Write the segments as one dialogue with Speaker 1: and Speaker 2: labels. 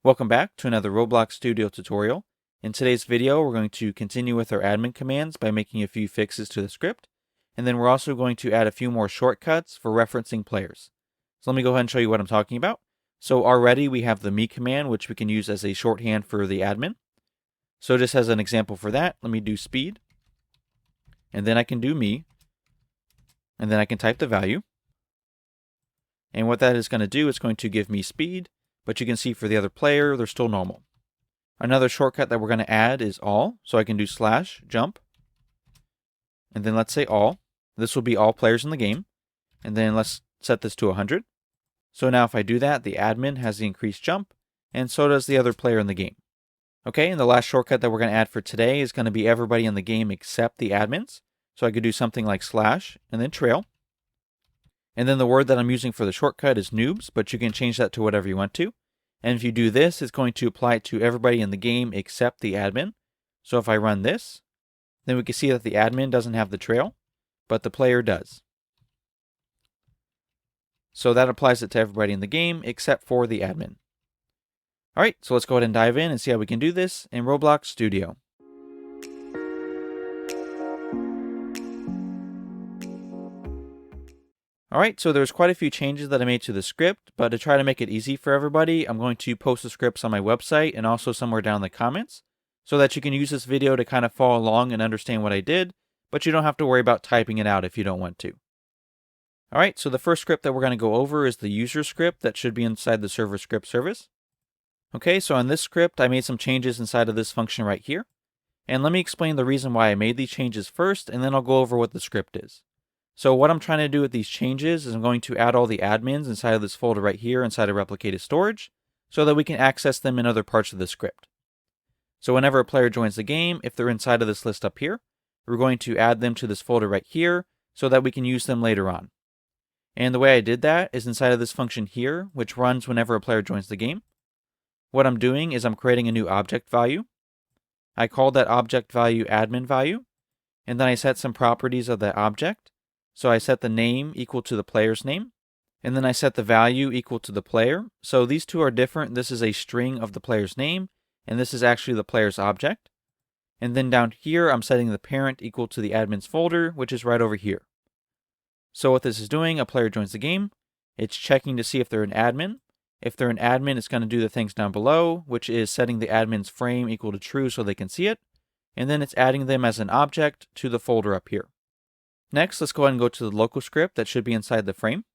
Speaker 1: Welcome back to another Roblox Studio tutorial. In today's video, we're going to continue with our admin commands by making a few fixes to the script, and then we're also going to add a few more shortcuts for referencing players. So let me go ahead and show you what I'm talking about. So already we have the me command, which we can use as a shorthand for the admin. So just as an example for that, let me do speed, and then I can do me, and then I can type the value. And what that is going to do, it's going to give me speed, but you can see for the other player, they're still normal. Another shortcut that we're going to add is all. So I can do /jump. And then let's say all. This will be all players in the game. And then let's set this to 100. So now if I do that, the admin has the increased jump, and so does the other player in the game. Okay, and the last shortcut that we're going to add for today is going to be everybody in the game except the admins. So I could do something like / and then trail. And then the word that I'm using for the shortcut is noobs, but you can change that to whatever you want to. And if you do this, it's going to apply it to everybody in the game except the admin. So if I run this, then we can see that the admin doesn't have the trail, but the player does. So that applies it to everybody in the game except for the admin. Alright, so let's go ahead and dive in and see how we can do this in Roblox Studio. Alright, so there's quite a few changes that I made to the script, but to try to make it easy for everybody, I'm going to post the scripts on my website and also somewhere down in the comments, so that you can use this video to kind of follow along and understand what I did, but you don't have to worry about typing it out if you don't want to. Alright, so the first script that we're going to go over is the user script that should be inside the server script service. Okay, so in this script, I made some changes inside of this function right here. And let me explain the reason why I made these changes first, and then I'll go over what the script is. So what I'm trying to do with these changes is I'm going to add all the admins inside of this folder right here inside of replicated storage so that we can access them in other parts of the script. So whenever a player joins the game, if they're inside of this list up here, we're going to add them to this folder right here so that we can use them later on. And the way I did that is inside of this function here, which runs whenever a player joins the game. What I'm doing is I'm creating a new object value. I call that object value admin value, and then I set some properties of that object. So I set the name equal to the player's name, and then I set the value equal to the player. So these two are different. This is a string of the player's name, and this is actually the player's object. And then down here, I'm setting the parent equal to the admin's folder, which is right over here. So what this is doing, a player joins the game. It's checking to see if they're an admin. If they're an admin, it's going to do the things down below, which is setting the admin's frame equal to true so they can see it. And then it's adding them as an object to the folder up here. Next, let's go ahead and go to the local script that should be inside the frame.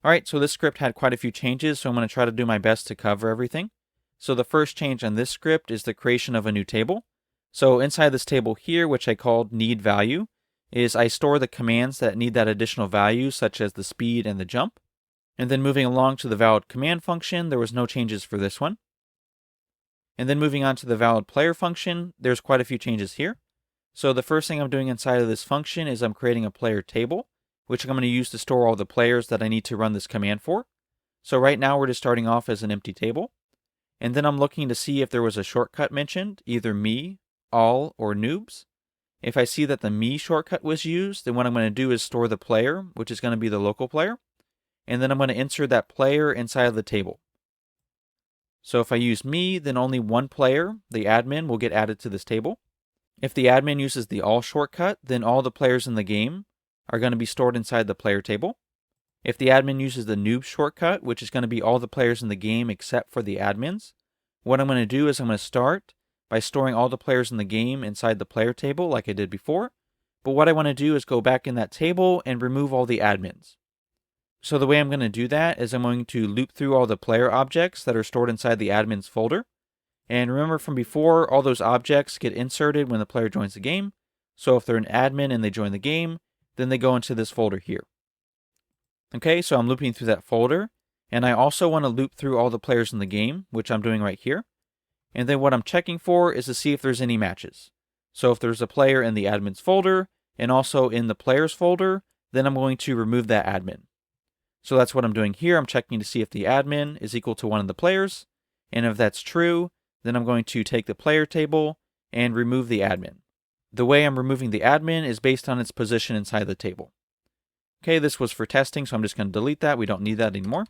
Speaker 1: Alright, so this script had quite a few changes, so I'm going to try to do my best to cover everything. So the first change on this script is the creation of a new table. So inside this table here, which I called need value, is I store the commands that need that additional value, such as the speed and the jump. And then moving along to the valid command function, there was no changes for this one. And then moving on to the valid player function, there's quite a few changes here. So the first thing I'm doing inside of this function is I'm creating a player table, which I'm going to use to store all the players that I need to run this command for. So right now we're just starting off as an empty table. And then I'm looking to see if there was a shortcut mentioned, either me, all, or noobs. If I see that the me shortcut was used, then what I'm going to do is store the player, which is going to be the local player. And then I'm going to insert that player inside of the table. So if I use me, then only one player, the admin, will get added to this table. If the admin uses the all shortcut, then all the players in the game are going to be stored inside the player table. If the admin uses the noob shortcut, which is going to be all the players in the game except for the admins, what I'm going to do is I'm going to start by storing all the players in the game inside the player table like I did before. But what I want to do is go back in that table and remove all the admins. So the way I'm going to do that is I'm going to loop through all the player objects that are stored inside the admin's folder. And remember from before, all those objects get inserted when the player joins the game. So if they're an admin and they join the game, then they go into this folder here. Okay, so I'm looping through that folder. And I also want to loop through all the players in the game, which I'm doing right here. And then what I'm checking for is to see if there's any matches. So if there's a player in the admin's folder and also in the player's folder, then I'm going to remove that admin. So that's what I'm doing here. I'm checking to see if the admin is equal to one of the players. And if that's true, then I'm going to take the player table and remove the admin. The way I'm removing the admin is based on its position inside the table. Okay, this was for testing, so I'm just going to delete that. We don't need that anymore.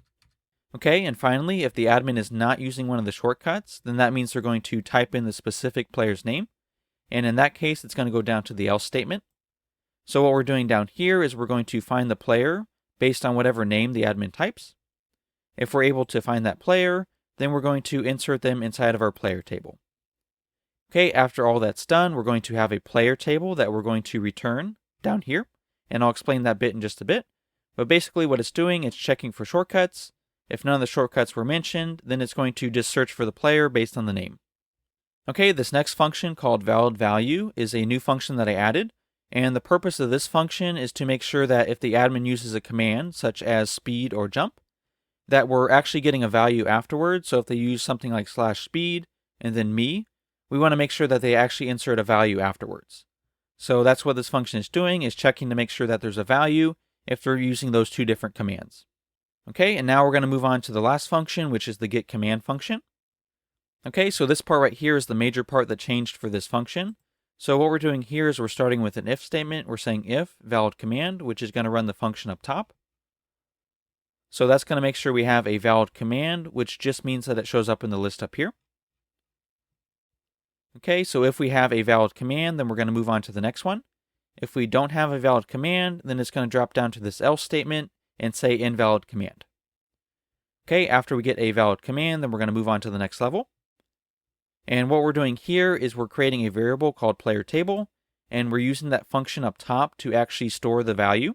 Speaker 1: Okay, and finally, if the admin is not using one of the shortcuts, then that means they're going to type in the specific player's name. And in that case, it's going to go down to the else statement. So what we're doing down here is we're going to find the player based on whatever name the admin types. If we're able to find that player, then we're going to insert them inside of our player table. Okay, after all that's done, we're going to have a player table that we're going to return down here. And I'll explain that bit in just a bit. But basically what it's doing, it's checking for shortcuts. If none of the shortcuts were mentioned, then it's going to just search for the player based on the name. Okay, this next function called validValue is a new function that I added. And the purpose of this function is to make sure that if the admin uses a command, such as speed or jump, that we're actually getting a value afterwards. So if they use something like /speed and then me, we want to make sure that they actually insert a value afterwards. So that's what this function is doing, is checking to make sure that there's a value if they're using those two different commands. Okay, and now we're going to move on to the last function, which is the Git Command Function. Okay, so this part right here is the major part that changed for this function. So what we're doing here is we're starting with an if statement. We're saying if valid command, which is going to run the function up top. So that's going to make sure we have a valid command, which just means that it shows up in the list up here. Okay, so if we have a valid command, then we're going to move on to the next one. If we don't have a valid command, then it's going to drop down to this else statement and say invalid command. Okay, after we get a valid command, then we're going to move on to the next level. And what we're doing here is we're creating a variable called player table, and we're using that function up top to actually store the value.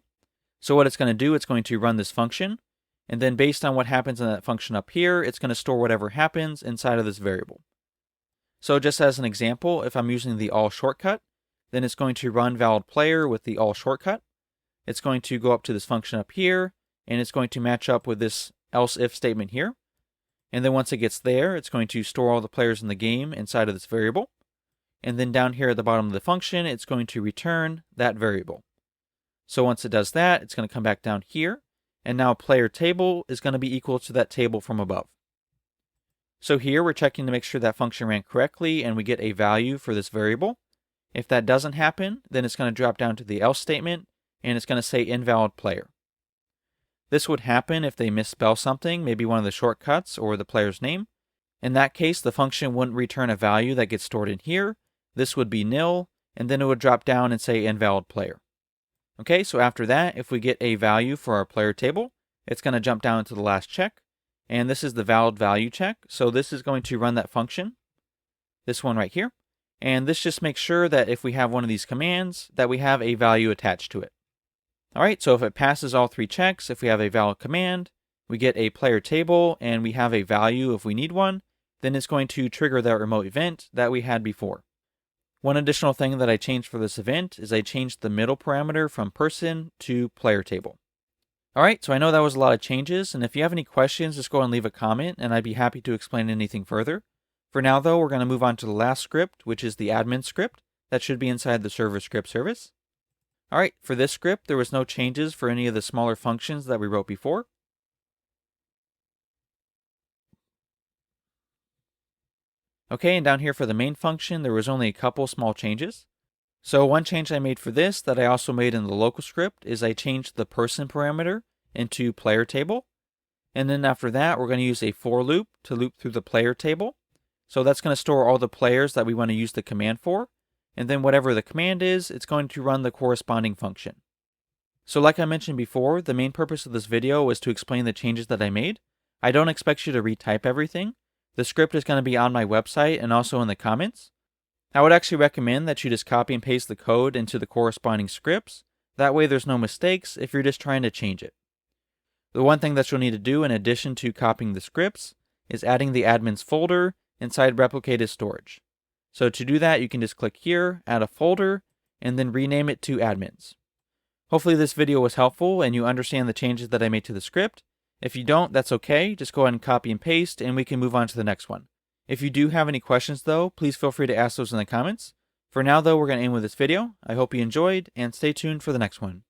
Speaker 1: So what it's going to do, it's going to run this function, and then based on what happens in that function up here, it's going to store whatever happens inside of this variable. So just as an example, if I'm using the all shortcut, then it's going to run valid player with the all shortcut. It's going to go up to this function up here, and it's going to match up with this else if statement here. And then once it gets there, it's going to store all the players in the game inside of this variable. And then down here at the bottom of the function, it's going to return that variable. So once it does that, it's going to come back down here. And now player table is going to be equal to that table from above. So here we're checking to make sure that function ran correctly and we get a value for this variable. If that doesn't happen, then it's going to drop down to the else statement and it's going to say invalid player. This would happen if they misspell something, maybe one of the shortcuts or the player's name. In that case, the function wouldn't return a value that gets stored in here. This would be nil, and then it would drop down and say invalid player. Okay, so after that, if we get a value for our player table, it's going to jump down to the last check. And this is the valid value check. So this is going to run that function, this one right here. And this just makes sure that if we have one of these commands, that we have a value attached to it. All right, so if it passes all three checks, if we have a valid command, we get a player table, and we have a value if we need one, then it's going to trigger that remote event that we had before. One additional thing that I changed for this event is I changed the middle parameter from person to player table. All right, so I know that was a lot of changes, and if you have any questions, just go ahead and leave a comment, and I'd be happy to explain anything further. For now, though, we're going to move on to the last script, which is the admin script. That should be inside the server script service. All right, for this script, there was no changes for any of the smaller functions that we wrote before. Okay, and down here for the main function, there was only a couple small changes. So one change I made for this that I also made in the local script is I changed the person parameter into player table. And then after that, we're going to use a for loop to loop through the player table. So that's going to store all the players that we want to use the command for. And then whatever the command is, it's going to run the corresponding function. So like I mentioned before, the main purpose of this video was to explain the changes that I made. I don't expect you to retype everything. The script is going to be on my website and also in the comments. I would actually recommend that you just copy and paste the code into the corresponding scripts. That way there's no mistakes if you're just trying to change it. The one thing that you'll need to do in addition to copying the scripts is adding the admins folder inside replicated storage. So to do that, you can just click here, add a folder, and then rename it to admins. Hopefully this video was helpful and you understand the changes that I made to the script. If you don't, that's okay. Just go ahead and copy and paste and we can move on to the next one. If you do have any questions though, please feel free to ask those in the comments. For now though, we're going to end with this video. I hope you enjoyed and stay tuned for the next one.